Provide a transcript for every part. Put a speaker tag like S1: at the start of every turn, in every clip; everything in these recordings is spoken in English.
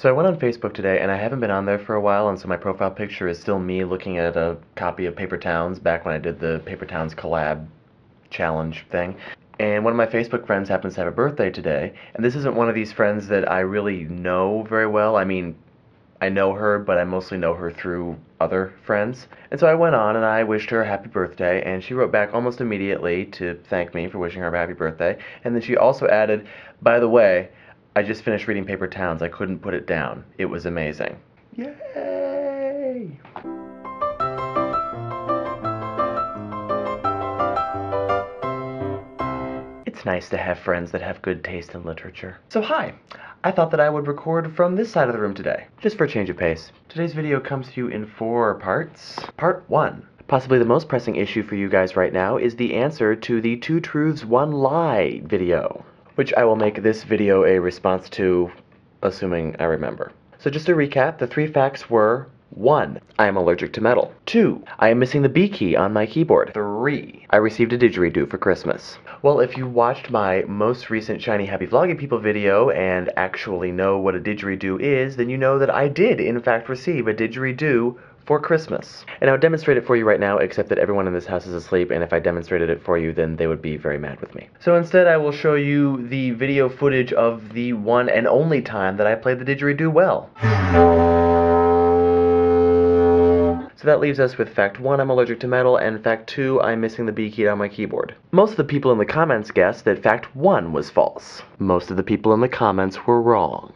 S1: So I went on Facebook today, and I haven't been on there for a while, and so my profile picture is still me looking at a copy of Paper Towns back when I did the Paper Towns collab challenge thing. And one of my Facebook friends happens to have a birthday today, and this isn't one of these friends that I really know very well. I mean, I know her, but I mostly know her through other friends. And so I went on and I wished her a happy birthday, and she wrote back almost immediately to thank me for wishing her a happy birthday. And then she also added, by the way, I just finished reading Paper Towns. I couldn't put it down. It was amazing. Yay! It's nice to have friends that have good taste in literature. So hi, I thought that I would record from this side of the room today, just for a change of pace. Today's video comes to you in 4 parts. Part 1. Possibly the most pressing issue for you guys right now is the answer to the 2 truths, 1 lie video, which I will make this video a response to, assuming I remember. So just to recap, the 3 facts were: 1. I am allergic to metal. 2. I am missing the B key on my keyboard. 3. I received a didgeridoo for Christmas. Well, if you watched my most recent Shiny Happy Vlogging People video and actually know what a didgeridoo is, then you know that I did, in fact, receive a didgeridoo for Christmas. And I would demonstrate it for you right now, except that everyone in this house is asleep, and if I demonstrated it for you, then they would be very mad with me. So instead, I will show you the video footage of the one and only time that I played the didgeridoo well. So that leaves us with fact 1, I'm allergic to metal, and fact 2, I'm missing the B key on my keyboard. Most of the people in the comments guessed that fact 1 was false. Most of the people in the comments were wrong.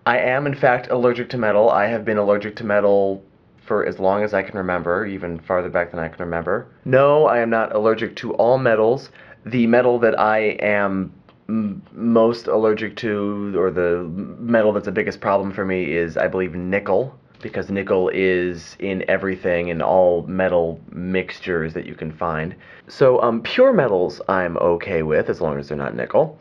S1: I am, in fact, allergic to metal. I have been allergic to metal for as long as I can remember, even farther back than I can remember. No, I am not allergic to all metals. The metal that I am most allergic to, or the metal that's the biggest problem for me, is, I believe, nickel. Because nickel is in everything, in all metal mixtures that you can find. So pure metals I'm okay with, as long as they're not nickel.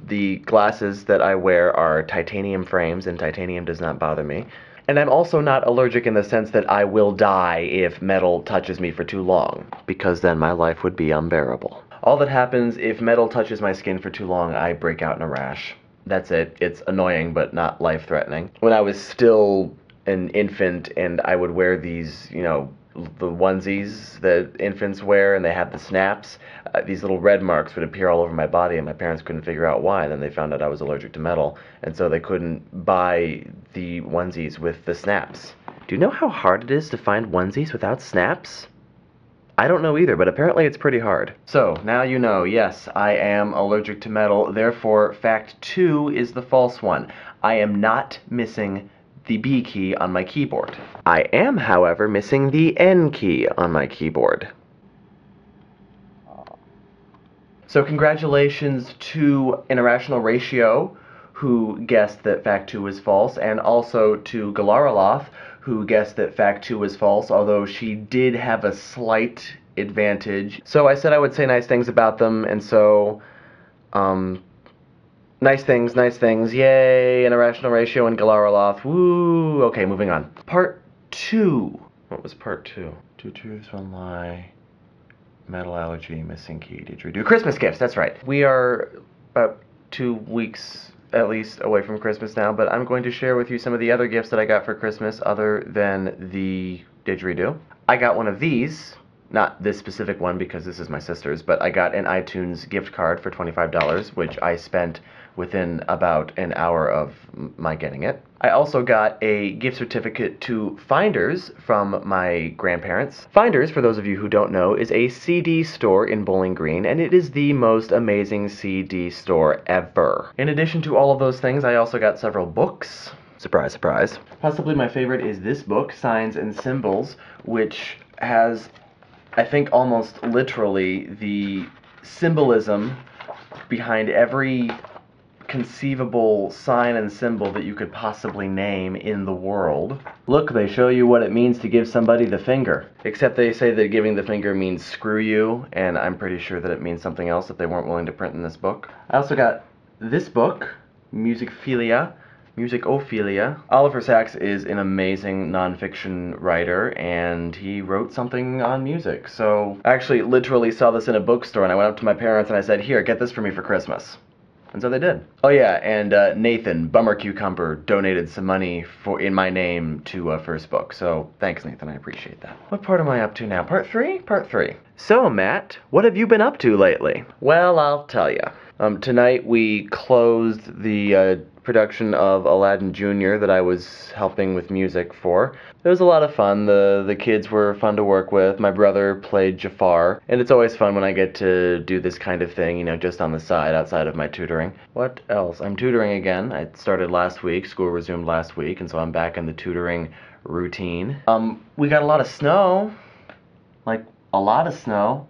S1: The glasses that I wear are titanium frames, and titanium does not bother me. And I'm also not allergic in the sense that I will die if metal touches me for too long, because then my life would be unbearable. All that happens if metal touches my skin for too long, I break out in a rash. That's it. It's annoying, but not life-threatening. When I was still an infant and I would wear these, you know, the onesies that infants wear, and they have the snaps, these little red marks would appear all over my body, and my parents couldn't figure out why. And then they found out I was allergic to metal, and so they couldn't buy the onesies with the snaps. Do you know how hard it is to find onesies without snaps? I don't know either, but apparently it's pretty hard. So, now you know, yes, I am allergic to metal, therefore fact 2 is the false one. I am not missing the B key on my keyboard. I am, however, missing the N key on my keyboard. So congratulations to Irrational Ratio, who guessed that fact 2 was false, and also to Galaraloth, who guessed that fact 2 was false, although she did have a slight advantage. So I said I would say nice things about them, and so, nice things, yay, an Irrational Ratio and Galaraloth, woo! Okay, moving on. Part 2. What was part 2? 2 truths, 1 lie. Metal allergy, missing key, didgeridoo. Christmas gifts, that's right. We are about 2 weeks, at least, away from Christmas now, but I'm going to share with you some of the other gifts that I got for Christmas other than the didgeridoo. I got one of these. Not this specific one because this is my sister's, but I got an iTunes gift card for $25, which I spent within about an hour of my getting it. I also got a gift certificate to Finders from my grandparents. Finders, for those of you who don't know, is a CD store in Bowling Green, and it is the most amazing CD store ever. In addition to all of those things, I also got several books. Surprise, surprise. Possibly my favorite is this book, Signs and Symbols, which has, I think, almost literally the symbolism behind every conceivable sign and symbol that you could possibly name in the world. Look, they show you what it means to give somebody the finger. Except they say that giving the finger means screw you, and I'm pretty sure that it means something else that they weren't willing to print in this book. I also got this book, Musicophilia. Oliver Sacks is an amazing nonfiction writer, and he wrote something on music. So I actually literally saw this in a bookstore, and I went up to my parents and I said, here, get this for me for Christmas. And so they did. Oh yeah, and Nathan, Bummer Cucumber, donated some money in my name to First Book. So thanks, Nathan, I appreciate that. What part am I up to now? Part 3? Part 3. So, Matt, what have you been up to lately? Well, I'll tell you. Tonight we closed the production of Aladdin Jr. that I was helping with music for. It was a lot of fun. The kids were fun to work with. My brother played Jafar, and it's always fun when I get to do this kind of thing, you know, just on the side, outside of my tutoring. What else? I'm tutoring again. I started last week. School resumed last week, and so I'm back in the tutoring routine. We got a lot of snow. Like, a lot of snow.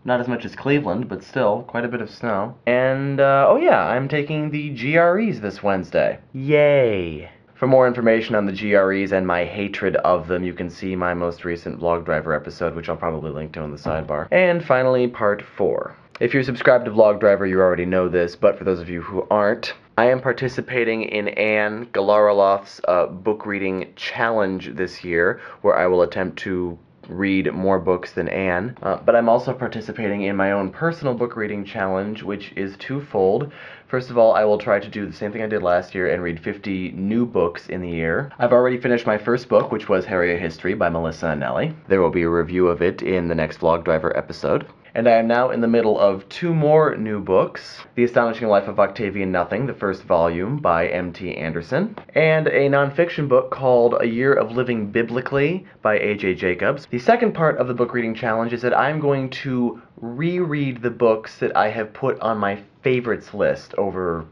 S1: Not as much as Cleveland, but still, quite a bit of snow. And, oh yeah, I'm taking the GREs this Wednesday. Yay! For more information on the GREs and my hatred of them, you can see my most recent Vlog Driver episode, which I'll probably link to in the sidebar. And finally, part 4. If you're subscribed to Vlog Driver, you already know this, but for those of you who aren't, I am participating in Anne Galaroloff's book reading challenge this year, where I will attempt to read more books than Anne, but I'm also participating in my own personal book reading challenge, which is twofold. First of all, I will try to do the same thing I did last year and read 50 new books in the year. I've already finished my first book, which was Harry a History by Melissa Anelli. There will be a review of it in the next Vlog Driver episode. And I am now in the middle of 2 more new books. The Astonishing Life of Octavian Nothing, the first volume by M.T. Anderson, and a nonfiction book called A Year of Living Biblically by A.J. Jacobs. The second part of the book reading challenge is that I'm going to reread the books that I have put on my favorites list over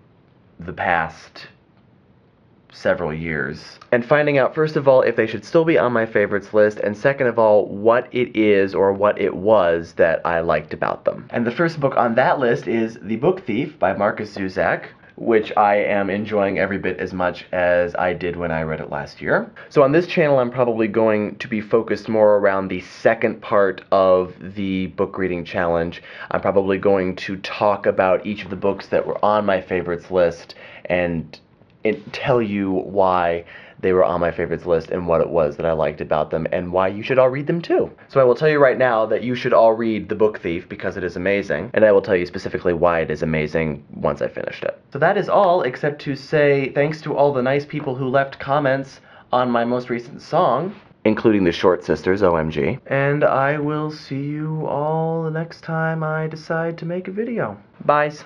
S1: the past several years, and finding out, first of all, if they should still be on my favorites list, and second of all, what it is or what it was that I liked about them. And the first book on that list is The Book Thief by Markus Zusak, which I am enjoying every bit as much as I did when I read it last year. So on this channel, I'm probably going to be focused more around the second part of the book reading challenge. I'm probably going to talk about each of the books that were on my favorites list and tell you why they were on my favorites list and what it was that I liked about them and why you should all read them too. So I will tell you right now that you should all read The Book Thief because it is amazing, and I will tell you specifically why it is amazing once I finished it. So that is all, except to say thanks to all the nice people who left comments on my most recent song, including the Short Sisters, OMG. And I will see you all the next time I decide to make a video. Byes.